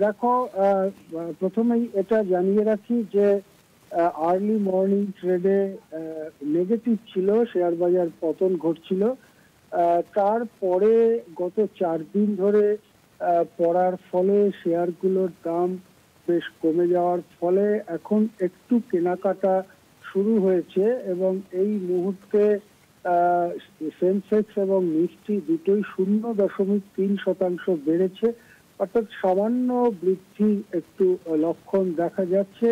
দেখো, প্রথমেই এটা জানিয়ে রাখি যে আর্লি মর্নিং ট্রেডে নেগেটিভ ছিল, শেয়ার বাজার পতন ঘটছিল। তারপরে গত 4 দিন ধরে পড়ার ফলে শেয়ারগুলোর দাম বেশ কমে যাওয়ার ফলে এখন একটু কেনাকাটা শুরু হয়েছে এবং এই মুহূর্তে সেন্সেক্স এবং নিফটি দুটোই 0.3% বেড়েছে, অর্থাৎ সামান্য বৃদ্ধি একটু লক্ষণ দেখা যাচ্ছে।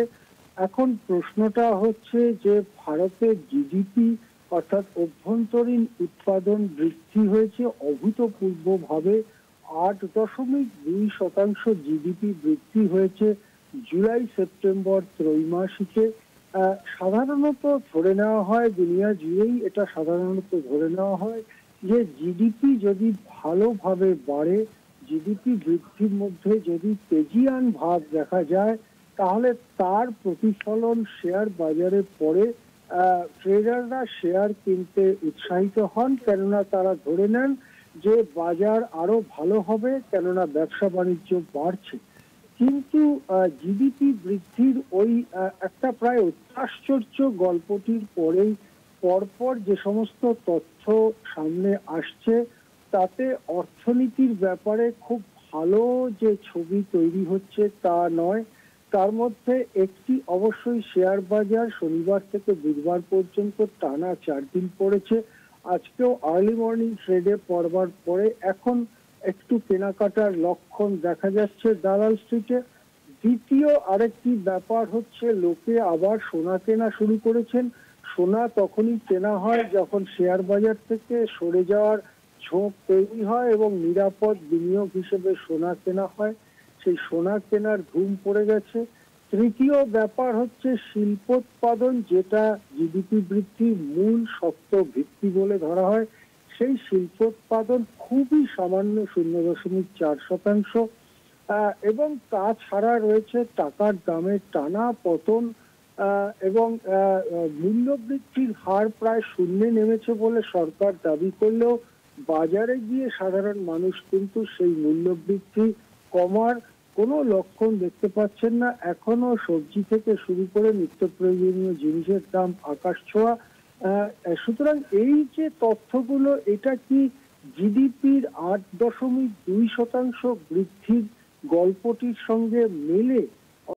এখন প্রশ্নটা হচ্ছে যে ভারতের জিডিপি অর্থাৎ অভ্যন্তরীণ উৎপাদন বৃদ্ধি হয়েছে অভূতপূর্বভাবে, 8.2% জিডিপি বৃদ্ধি হয়েছে জুলাই সেপ্টেম্বর ত্রৈমাসিকে। সাধারণত ধরে নেওয়া হয়, দুনিয়া জুড়েই এটা সাধারণত ধরে নেওয়া হয় যে জিডিপি যদি ভালোভাবে বাড়ে, জিডিপি বৃদ্ধির মধ্যে যদি তেজিয়ান ভাব দেখা যায়, তাহলে তার প্রতিফলন শেয়ার বাজারে পড়ে। ট্রেডাররা শেয়ার কিনতে উৎসাহিত হন, কেননা তারা ধরে নেন যে বাজার আরো ভালো হবে, কেননা ব্যবসা বাণিজ্য বাড়ছে। কিন্তু জিডিপি বৃদ্ধির ওই একটা প্রায় অত্যাশ্চর্য গল্পটির পরেই পরপর যে সমস্ত তথ্য সামনে আসছে, তাতে অর্থনীতির ব্যাপারে খুব ভালো যে ছবি তৈরি হচ্ছে তা নয়। তার মধ্যে একটি অবশ্যই শেয়ার বাজার শনিবার থেকে বুধবার পর্যন্ত টানা 4 দিন পড়েছে। আজকেও আর্লি মর্নিং ট্রেডে পড়বার পরে এখন একটু কেনাকাটার লক্ষণ দেখা যাচ্ছে দালাল স্ট্রিটে। দ্বিতীয় আরেকটি ব্যাপার হচ্ছে, লোকে আবার সোনা কেনা শুরু করেছেন। সোনা তখনই কেনা হয় যখন শেয়ার বাজার থেকে সরে যাওয়ার ঝোঁক তৈরি হয় এবং নিরাপদ বিনিয়োগ হিসেবে সোনা কেনা হয়। সেই সোনা কেনার ধুম পড়ে গেছে। তৃতীয় ব্যাপার হচ্ছে শিল্পোৎপাদন, যেটা জিডিপি বৃদ্ধির মূল শক্ত ভিত্তি বলে ধরা হয়। সেই শিল্পোৎপাদন খুবই সামান্য 0.4%। এবং তাছাড়া রয়েছে টাকার দামের টানা পতন এবং মূল্য বৃদ্ধির হার প্রায় শূন্যে নেমেছে বলে সরকার দাবি করলেও বাজারে গিয়ে সাধারণ মানুষ কিন্তু সেই মূল্য বৃদ্ধি কমার কোনো লক্ষণ দেখতে পাচ্ছেন না। এখনো সবজি থেকে শুরু করে নিত্য প্রয়োজনীয় জিনিসের দাম আকাশ ছোঁয়া। সুতরাং এই যে তথ্যগুলো, এটা কি জিডিপির 8.2% বৃদ্ধির গল্পটির সঙ্গে মেলে?